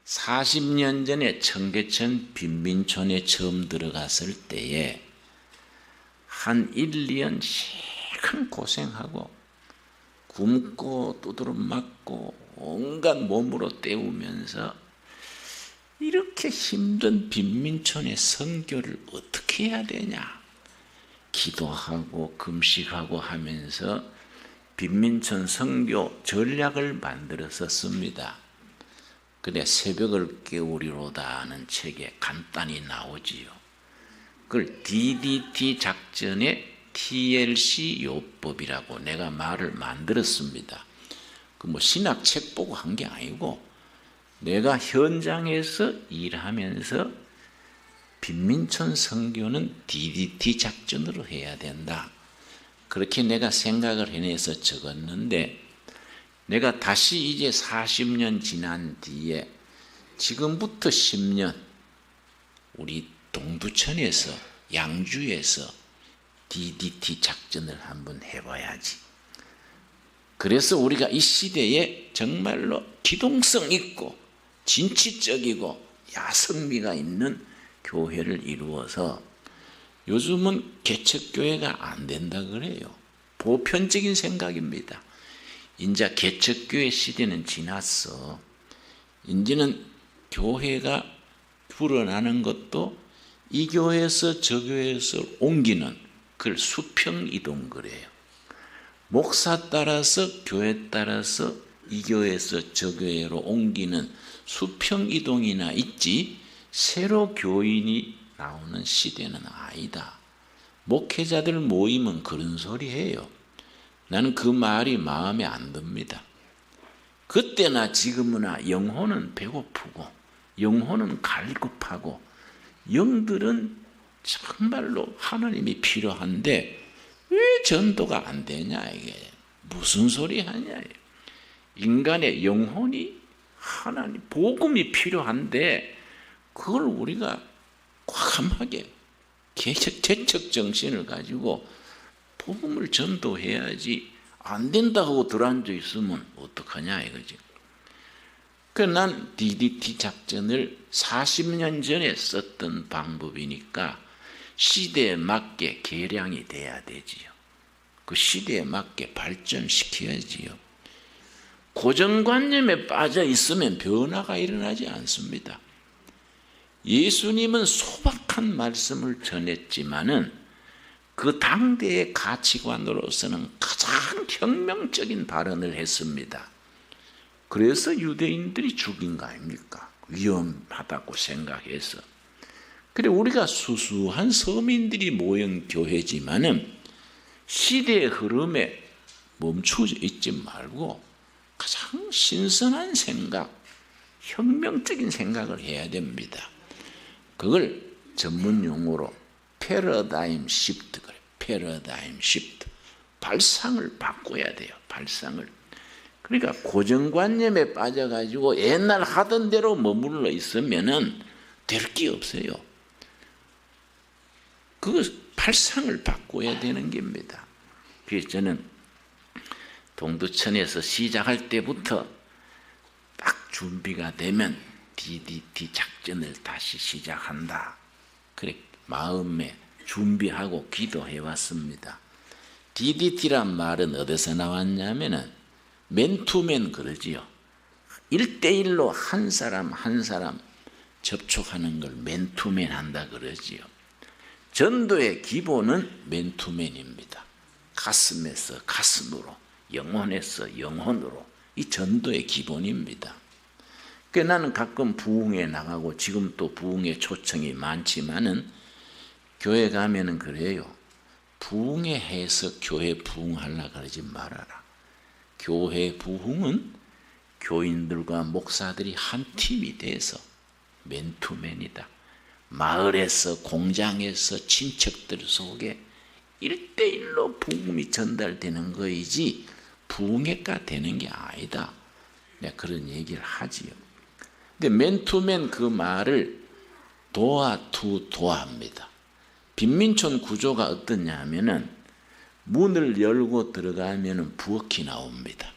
40년 전에 청계천 빈민촌에 처음 들어갔을 때에 한 1, 2년 시큰 고생하고 굶고 두드러 맞고 온갖 몸으로 때우면서 이렇게 힘든 빈민촌의 선교를 어떻게 해야 되냐, 기도하고 금식하고 하면서 빈민촌 선교 전략을 만들어서 씁니다. 근데 새벽을 깨우리로다 하는 책에 간단히 나오지요. 그걸 DDT 작전의 TLC 요법이라고 내가 말을 만들었습니다. 그 뭐 신학 책 보고 한 게 아니고 내가 현장에서 일하면서 빈민촌 선교는 DDT 작전으로 해야 된다, 그렇게 내가 생각을 해내서 적었는데, 내가 다시 이제 40년 지난 뒤에 지금부터 10년 우리 동두천에서 양주에서 DDT 작전을 한번 해봐야지. 그래서 우리가 이 시대에 정말로 기동성 있고 진취적이고 야성미가 있는 교회를 이루어서, 요즘은 개척교회가 안 된다 그래요. 보편적인 생각입니다. 이제 개척교회 시대는 지났어. 이제는 교회가 불어나는 것도 이 교회에서 저 교회에서 옮기는 그걸 수평이동 그래요. 목사 따라서 교회 따라서 이 교회에서 저 교회로 옮기는 수평이동이나 있지, 새로 교인이 나오는 시대는 아니다. 목회자들 모이면 그런 소리 해요. 나는 그 말이 마음에 안 듭니다. 그때나 지금이나 영혼은 배고프고 영혼은 갈급하고 영들은 정말로 하나님이 필요한데 왜 전도가 안 되냐, 이게 무슨 소리 하냐. 인간의 영혼이 하나님 복음이 필요한데 그걸 우리가 과감하게 개척 정신을 가지고 복음을 전도해야지, 안 된다고 들어앉아 있으면 어떡하냐 이거지. 그래서 난 DDT 작전을 40년 전에 썼던 방법이니까 시대에 맞게 개량이 돼야 되지요. 그 시대에 맞게 발전시켜야지요. 고정관념에 빠져 있으면 변화가 일어나지 않습니다. 예수님은 소박한 말씀을 전했지만은 그 당대의 가치관으로서는 가장 혁명적인 발언을 했습니다. 그래서 유대인들이 죽인 거 아닙니까? 위험하다고 생각해서. 그래 우리가 수수한 서민들이 모인 교회지만은 시대의 흐름에 멈추어 있지 말고 가장 신선한 생각, 혁명적인 생각을 해야 됩니다. 그걸 전문 용어로 패러다임 시프트 그래. 패러다임 시프트. 발상을 바꿔야 돼요. 발상을. 그러니까 고정관념에 빠져가지고 옛날 하던 대로 머물러 있으면은 될 게 없어요. 그 발상을 바꿔야 되는 겁니다. 그래서 저는 동두천에서 시작할 때부터 딱 준비가 되면 DDT 작전을 다시 시작한다. 그래 마음에 준비하고 기도해 왔습니다. DDT란 말은 어디서 나왔냐면은 맨투맨 그러지요. 1대1로 한 사람 한 사람 접촉하는 걸 맨투맨 한다 그러지요. 전도의 기본은 맨투맨입니다. 가슴에서 가슴으로, 영혼에서 영혼으로, 이 전도의 기본입니다. 그래서 나는 가끔 부흥에 나가고 지금 또 부흥의 초청이 많지만은 교회 가면은 그래요. 부흥에 해서 교회 부흥하려고 그러지 말아라. 교회 부흥은 교인들과 목사들이 한 팀이 돼서 맨투맨이다. 마을에서 공장에서 친척들 속에 1대1로 복음이 전달되는 거이지 부흥회가 되는 게 아니다. 내가 그런 얘기를 하지요. 근데 맨투맨 그 말을 도어 투 도어합니다. 빈민촌 구조가 어떠냐 하면은 문을 열고 들어가면은 부엌이 나옵니다.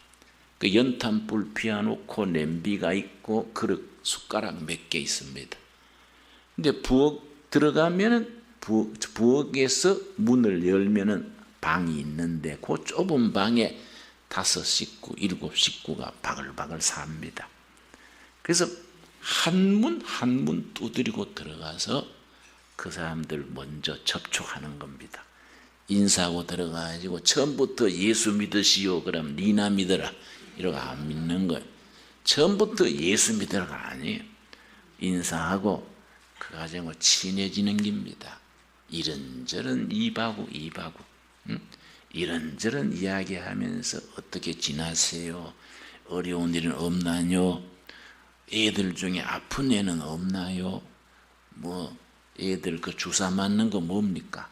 그 연탄불 피워놓고 냄비가 있고 그릇 숟가락 몇 개 있습니다. 근데 부엌 들어가면은 부엌에서 문을 열면은 방이 있는데 그 좁은 방에 5식구, 7식구가 바글바글 삽니다. 그래서 한 문 한 문 두드리고 들어가서 그 사람들 먼저 접촉하는 겁니다. 인사하고 들어가가지고 처음부터 예수 믿으시오 그럼 니나 믿어라 이러고 안 믿는 거예요. 처음부터 예수 믿으라가 아니에요. 인사하고 그 가정으로 친해지는 겁니다. 이런저런 입하고 이런저런 이야기하면서 어떻게 지나세요? 어려운 일은 없나요? 애들 중에 아픈 애는 없나요? 뭐 애들 그 주사 맞는 거 뭡니까?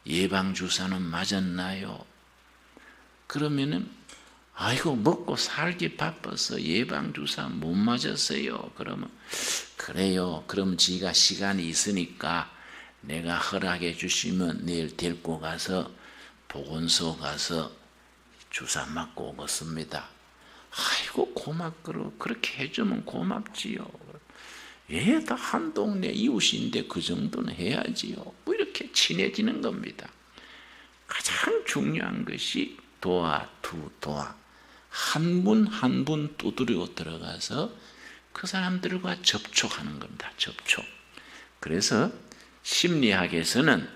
예방 주사는 맞았나요? 그러면은 아이고 먹고 살기 바빠서 예방 주사 못 맞았어요. 그러면 그래요. 그럼 지가 시간이 있으니까 내가 허락해 주시면 내일 데리고 가서 보건소 가서 주사 맞고 오겠습니다. 아이고 고맙거로 그렇게 해주면 고맙지요. 예, 다 한 동네 이웃인데 그 정도는 해야지요. 뭐 이렇게 친해지는 겁니다. 가장 중요한 것이 도와 한 분 한 분 두드리고 들어가서 그 사람들과 접촉하는 겁니다. 접촉. 그래서 심리학에서는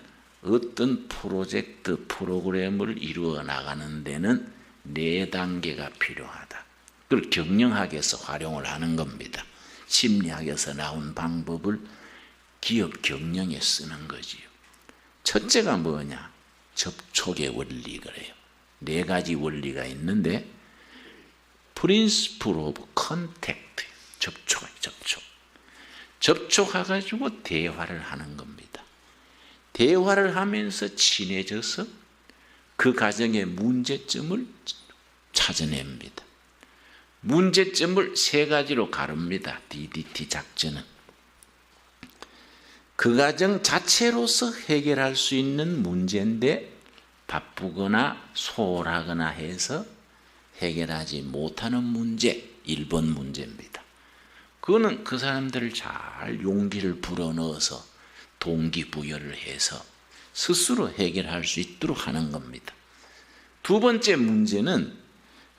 어떤 프로젝트 프로그램을 이루어 나가는 데는 4단계가 필요하다. 그걸 경영학에서 활용을 하는 겁니다. 심리학에서 나온 방법을 기업 경영에 쓰는 거지요. 첫째가 뭐냐? 접촉의 원리 그래요. 4가지 원리가 있는데 Principle of Contact, 접촉해가지고 대화를 하는 겁니다. 대화를 하면서 친해져서 그 가정의 문제점을 찾아냅니다. 문제점을 3가지로 가릅니다. DDT 작전은. 그 가정 자체로서 해결할 수 있는 문제인데 바쁘거나 소홀하거나 해서 해결하지 못하는 문제, 1번 문제입니다. 그거는 그 사람들을 잘 용기를 불어넣어서 동기부여를 해서 스스로 해결할 수 있도록 하는 겁니다. 2번째 문제는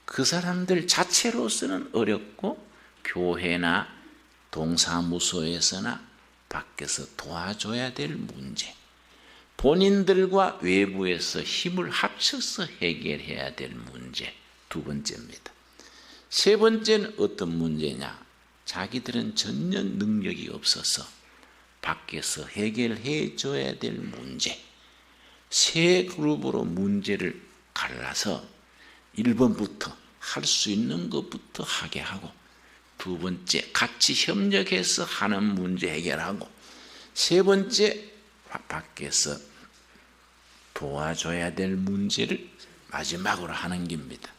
그 사람들 자체로서는 어렵고 교회나 동사무소에서나 밖에서 도와줘야 될 문제, 본인들과 외부에서 힘을 합쳐서 해결해야 될 문제, 2번째입니다. 3번째는 어떤 문제냐? 자기들은 전혀 능력이 없어서 밖에서 해결해 줘야 될 문제. 3그룹으로 문제를 갈라서 1번부터 할 수 있는 것부터 하게 하고 2번째 같이 협력해서 하는 문제 해결하고 3번째 밖에서 도와줘야 될 문제를 마지막으로 하는 겁니다.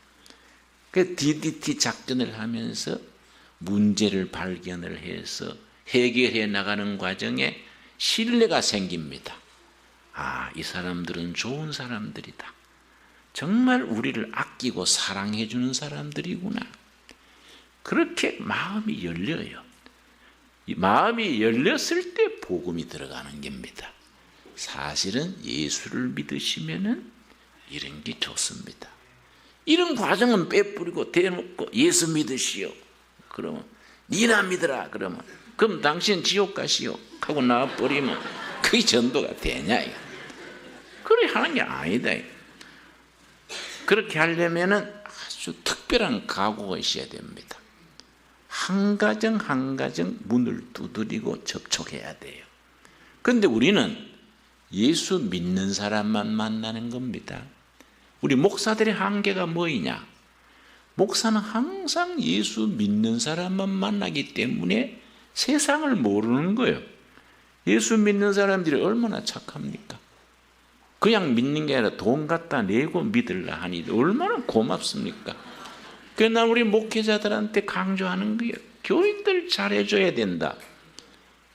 그 DDT 작전을 하면서 문제를 발견을 해서 해결해 나가는 과정에 신뢰가 생깁니다. 아, 이 사람들은 좋은 사람들이다. 정말 우리를 아끼고 사랑해 주는 사람들이구나. 그렇게 마음이 열려요. 이 마음이 열렸을 때 복음이 들어가는 겁니다. 사실은 예수를 믿으시면은 이런 게 좋습니다. 이런 과정은 빼뿌리고 대놓고 예수 믿으시오. 그러면 니나 믿으라. 그럼 당신 지옥 가시오 하고 나와버리면 그게 전도가 되냐? 그래 하는 게 아니다. 그렇게 하려면은 아주 특별한 각오가 있어야 됩니다. 한 가정 한 가정 문을 두드리고 접촉해야 돼요. 그런데 우리는 예수 믿는 사람만 만나는 겁니다. 우리 목사들의 한계가 뭐이냐? 목사는 항상 예수 믿는 사람만 만나기 때문에 세상을 모르는 거예요. 예수 믿는 사람들이 얼마나 착합니까? 그냥 믿는 게 아니라 돈 갖다 내고 믿으려 하니 얼마나 고맙습니까? 그러나 우리 목회자들한테 강조하는 거예요. 교인들 잘해줘야 된다.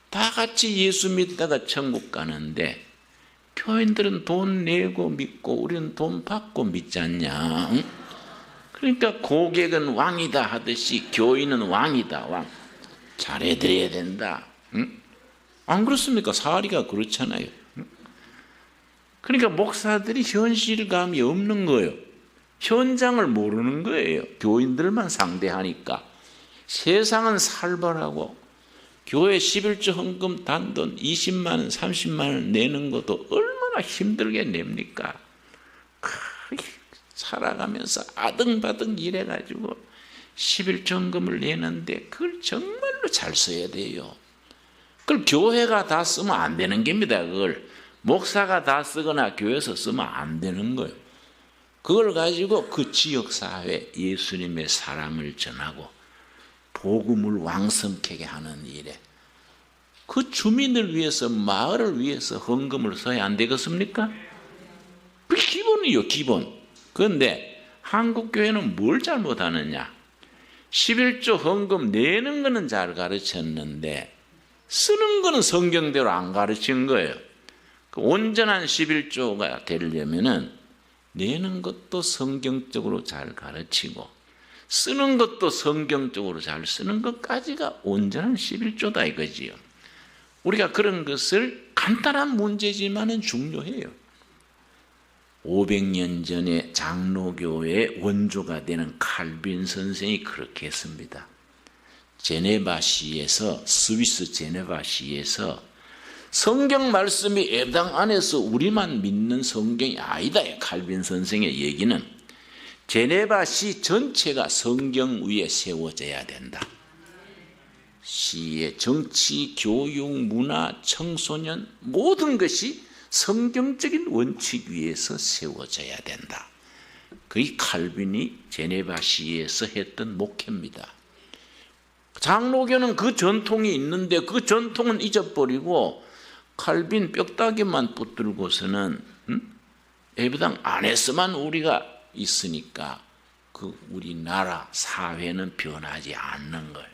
다 같이 예수 믿다가 천국 가는데 교인들은 돈 내고 믿고 우리는 돈 받고 믿지 않냐? 그러니까 고객은 왕이다 하듯이 교인은 왕이다. 왕. 잘해드려야 된다. 응? 안 그렇습니까? 사리가 그렇잖아요. 응? 그러니까 목사들이 현실감이 없는 거예요. 현장을 모르는 거예요. 교인들만 상대하니까. 세상은 살벌하고 교회 11조 헌금 단돈 20만 원, 30만 원 내는 것도 얼마나 힘들게 냅니까? 살아가면서 아등바등 일해가지고 11조 헌금을 내는데 그걸 정말로 잘 써야 돼요. 그걸 교회가 다 쓰면 안 되는 겁니다. 그걸 목사가 다 쓰거나 교회에서 쓰면 안 되는 거예요. 그걸 가지고 그 지역사회 예수님의 사랑을 전하고 복음을 왕성케 하는 일에 그 주민을 위해서 마을을 위해서 헌금을 써야 안 되겠습니까? 그 기본이요, 기본. 그런데 한국 교회는 뭘 잘못하느냐? 11조 헌금 내는 거는 잘 가르쳤는데 쓰는 거는 성경대로 안 가르친 거예요. 그 온전한 11조가 되려면은 내는 것도 성경적으로 잘 가르치고 쓰는 것도 성경적으로 잘 쓰는 것까지가 온전한 11조다 이거지요. 우리가 그런 것을 간단한 문제지만은 중요해요. 500년 전에 장로교회의 원조가 되는 칼빈 선생이 그렇게 했습니다. 제네바시에서, 스위스 제네바시에서 성경 말씀이 예배당 안에서 우리만 믿는 성경이 아니다. 칼빈 선생의 얘기는 제네바시 전체가 성경 위에 세워져야 된다. 시의 정치, 교육, 문화, 청소년 모든 것이 성경적인 원칙 위에서 세워져야 된다. 그게 칼빈이 제네바시에서 했던 목회입니다. 장로교는 그 전통이 있는데 그 전통은 잊어버리고 칼빈 뼈다귀만 붙들고서는 예배당 안에서만 우리가 있으니까 그 우리나라 사회는 변하지 않는 거예요.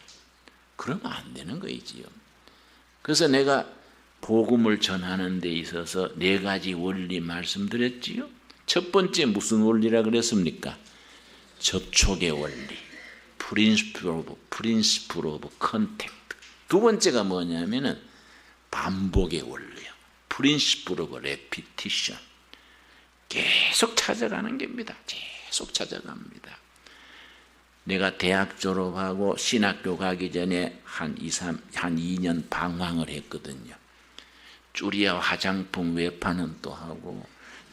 그러면 안 되는 거이지요. 그래서 내가 복음을 전하는 데 있어서 4가지 원리 말씀드렸지요. 첫 번째 무슨 원리라 그랬습니까? 접촉의 원리, principle of contact. 두 번째가 뭐냐면은 반복의 원리요, principle of repetition. 계속 찾아가는 겁니다. 계속 찾아갑니다. 내가 대학 졸업하고 신학교 가기 전에 한 2년 방황을 했거든요. 쭈리야 화장품 외판은 또 하고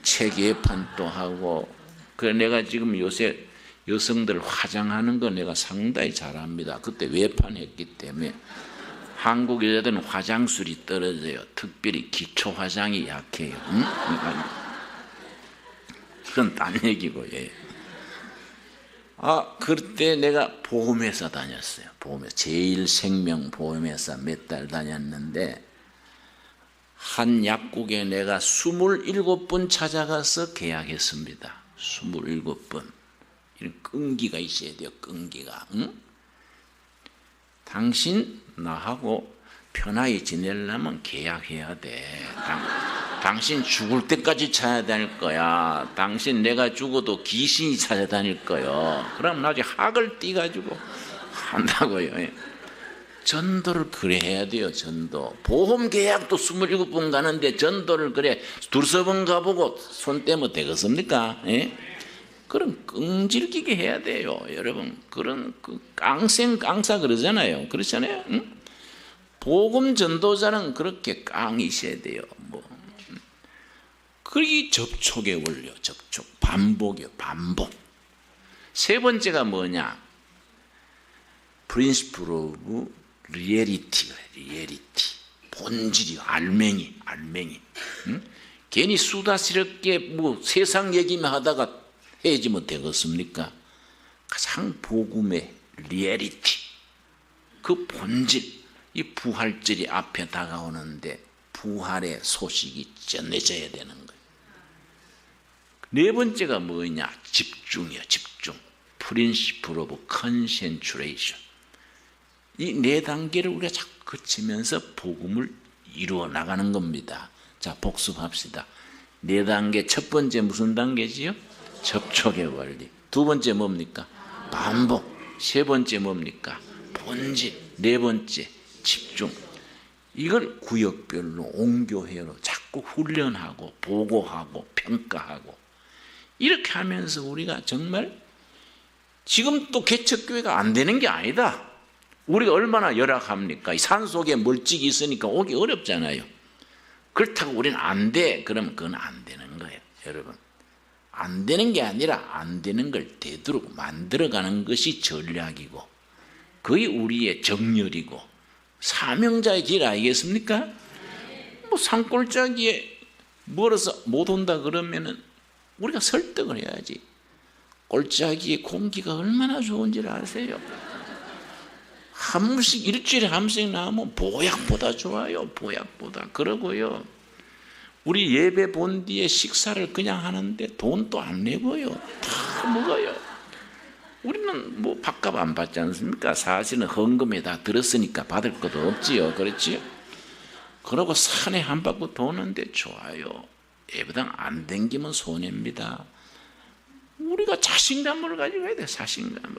책 외판 또 하고. 그래 내가 지금 요새 여성들 화장하는 거 내가 상당히 잘합니다. 그때 외판했기 때문에. 한국 여자들은 화장술이 떨어져요. 특별히 기초 화장이 약해요. 응? 그건 딴 얘기고. 예. 그때 내가 보험회사 다녔어요. 보험회사, 제일생명보험회사 몇 달 다녔는데 한 약국에 내가 27번 찾아가서 계약했습니다. 27번. 이런 끈기가 있어야 돼요. 끈기가. 응? 당신 나하고 편하게 지내려면 계약해야 돼. 당신 죽을 때까지 찾아다닐 거야. 당신 내가 죽어도 귀신이 찾아다닐 거요. 그럼 나중에 학을 띠가지고 한다고요. 전도를 그래 해야 돼요. 전도. 보험 계약도 27번 가는데 전도를 그래 두세 번 가보고 손 떼면 되겠습니까? 예? 그럼 끈질기게 해야 돼요. 여러분 그런 깡생깡사 그러잖아요. 그렇잖아요. 응? 복음 전도자는 그렇게 깡이 있어야 돼요. 그게 접촉의 원리요. 접촉. 반복이요. 반복. 세 번째가 뭐냐? Principle of Reality. Reality. 본질이 알맹이. 응? 괜히 수다스럽게 세상 얘기만 하다가 해지면 되겠습니까? 가장 복음의 리얼리티, 그 본질, 이 부활절이 앞에 다가오는데 부활의 소식이 전해져야 되는 거예요. 네 번째가 뭐냐? 집중이요. 집중. Principle of Concentration. 이 4단계를 우리가 자꾸 거치면서 복음을 이루어 나가는 겁니다. 자, 복습합시다. 4단계 첫 번째 무슨 단계지요? 접촉의 원리. 두 번째 뭡니까? 반복. 세 번째 뭡니까? 본질. 네 번째 집중. 이걸 구역별로 옹교회로 자꾸 훈련하고 보고하고 평가하고 이렇게 하면서 우리가 정말 지금 또 개척교회가 안 되는 게 아니다. 우리가 얼마나 열악합니까? 산속에 멀찍이 있으니까 오기 어렵잖아요. 그렇다고 우리는 안 돼. 그러면 그건 안 되는 거예요. 여러분, 안 되는 게 아니라 안 되는 걸 되도록 만들어가는 것이 전략이고 그게 우리의 정열이고 사명자의 길 아니겠습니까? 뭐 산골짜기에 멀어서 못 온다 그러면은 우리가 설득을 해야지. 골짜기의 공기가 얼마나 좋은지를 아세요? 한 번씩 일주일에 한 번씩 나오면 보약보다 좋아요. 보약보다. 그러고요, 우리 예배 본 뒤에 식사를 그냥 하는데 돈도 안 내고요, 다 먹어요. 우리는 뭐 밥값 안 받지 않습니까? 사실은 헌금에 다 들었으니까 받을 것도 없지요. 그렇지요? 그러고 산에 한 바퀴 도는데 좋아요. 예배당 안 댕기면 손해입니다. 우리가 자신감을 가지고 해야 돼. 자신감을.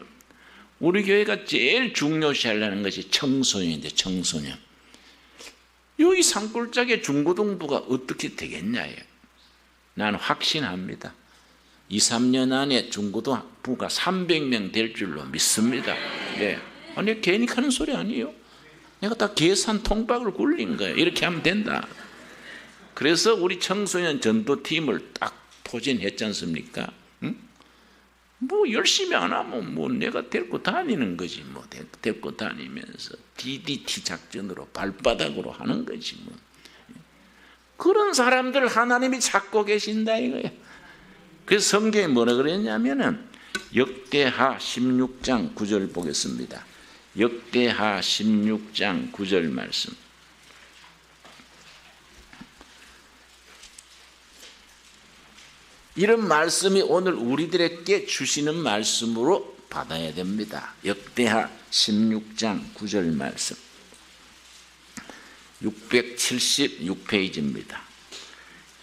우리 교회가 제일 중요시하려는 것이 청소년인데, 청소년. 여기 산골짜기에 중고등부가 어떻게 되겠냐예요. 나는 확신합니다. 2, 3년 안에 중고등부가 300명 될 줄로 믿습니다. 네. 아니, 괜히 하는 소리 아니에요. 내가 다 계산 통박을 굴린 거예요. 이렇게 하면 된다. 그래서 우리 청소년 전도팀을 딱 포진했지 않습니까? 응? 뭐 열심히 안 하면 뭐 내가 데리고 다니는 거지. 뭐 데리고 다니면서 DDT 작전으로 발바닥으로 하는 거지 뭐. 그런 사람들 하나님이 찾고 계신다 이거예요. 그래서 성경에 뭐라 그랬냐면은 역대하 16장 9절 보겠습니다. 역대하 16장 9절 말씀. 이런 말씀이 오늘 우리들에게 주시는 말씀으로 받아야 됩니다. 역대하 16장 9절 말씀 676페이지입니다.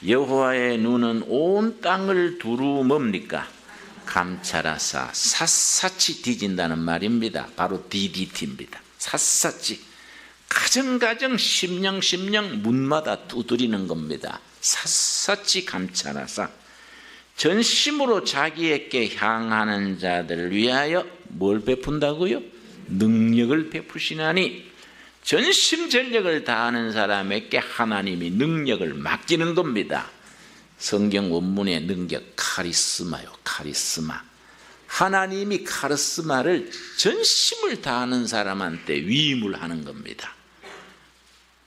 여호와의 눈은 온 땅을 두루 뭡니까? 감찰하사 샅샅이 뒤진다는 말입니다. 바로 DDT입니다. 샅샅이 가정가정 심령심령 문마다 두드리는 겁니다. 샅샅이 감찰하사 전심으로 자기에게 향하는 자들을 위하여 뭘 베푼다고요? 능력을 베푸시나니 전심전력을 다하는 사람에게 하나님이 능력을 맡기는 겁니다. 성경 원문의 능력 카리스마요. 카리스마. 하나님이 카리스마를 전심을 다하는 사람한테 위임을 하는 겁니다.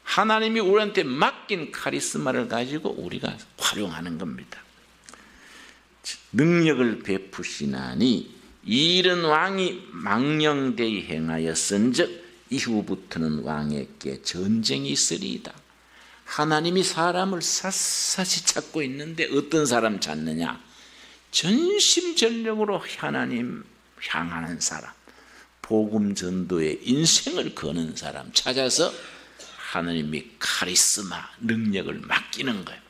하나님이 우리한테 맡긴 카리스마를 가지고 우리가 활용하는 겁니다. 능력을 베푸시나니 이른 왕이 망령되이 행하였은즉 이후부터는 왕에게 전쟁이 있으리이다. 하나님이 사람을 샅샅이 찾고 있는데 어떤 사람 찾느냐? 전심전력으로 하나님 향하는 사람, 복음 전도에 인생을 거는 사람 찾아서 하나님이 카리스마, 능력을 맡기는 거예요.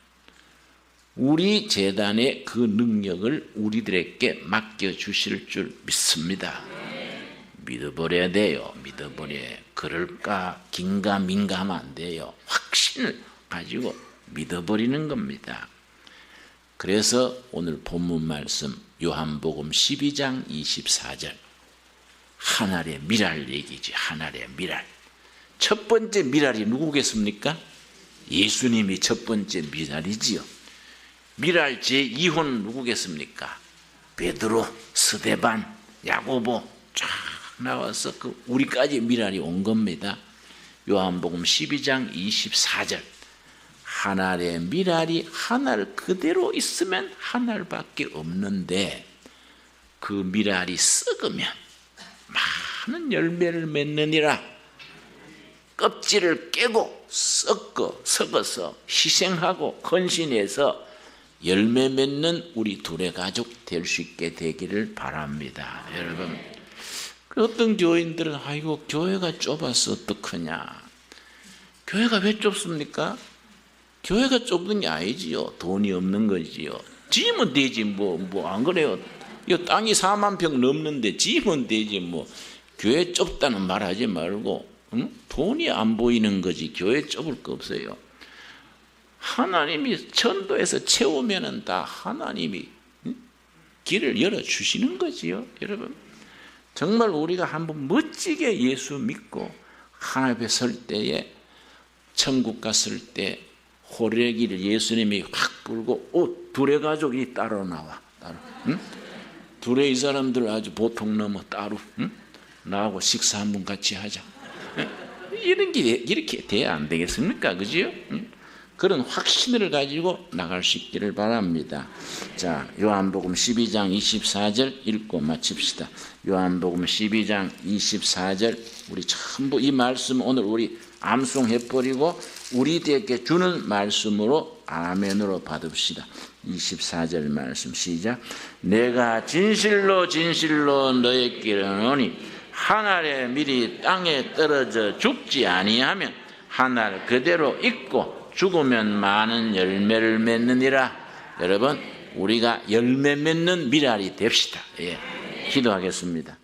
우리 재단에 그 능력을 우리들에게 맡겨주실 줄 믿습니다. 믿어버려야 돼요. 믿어버려야. 그럴까 긴가민가 하면 안 돼요. 확신을 가지고 믿어버리는 겁니다. 그래서 오늘 본문 말씀 요한복음 12장 24절 하늘의 미랄 얘기지. 하늘의 미랄. 첫 번째 미랄이 누구겠습니까? 예수님이 첫 번째 미랄이지요. 미랄 제2호는 누구겠습니까? 베드로, 스데반, 야고보 쫙 나와서 그 우리까지 미랄이 온 겁니다. 요한복음 12장 24절 하늘의 미랄이 하늘 그대로 있으면 하늘밖에 없는데 그 미랄이 썩으면 많은 열매를 맺느니라. 껍질을 깨고 썩어서 희생하고 헌신해서 열매 맺는 우리 둘의 가족 될 수 있게 되기를 바랍니다. 여러분, 어떤 교인들은 아이고 교회가 좁아서 어떡하냐. 교회가 왜 좁습니까? 교회가 좁은 게 아니지요. 돈이 없는 거지요. 지면 되지 뭐 안 그래요? 이 땅이 4만 평 넘는데 지으면 되지 뭐. 교회 좁다는 말 하지 말고, 돈이 안 보이는 거지 교회 좁을 거 없어요. 하나님이 전도해서 채우면은 다 하나님이 길을 열어주시는 거지요. 여러분, 정말 우리가 한번 멋지게 예수 믿고 하나님 앞에 설 때에, 천국 갔을 때 호래기를 예수님이 확 불고 두레 가족이 따로 나와. 따로. 두레 이 사람들 아주 보통 넘어. 따로. 나하고 식사 한번 같이 하자. 이런 게 이렇게 돼야 안 되겠습니까? 그지요? 그런 확신을 가지고 나갈 수 있기를 바랍니다. 자, 요한복음 12장 24절 읽고 마칩시다. 요한복음 12장 24절, 우리 전부 이 말씀 오늘 우리 암송해버리고 우리에게 주는 말씀으로 아멘으로 받읍시다. 24절 말씀 시작. 내가 진실로 진실로 너에게 이르노니 한 알의 밀이 땅에 떨어져 죽지 아니하면 한 알 그대로 있고 죽으면 많은 열매를 맺느니라. 여러분, 우리가 열매 맺는 밀알이 됩시다. 예, 기도하겠습니다.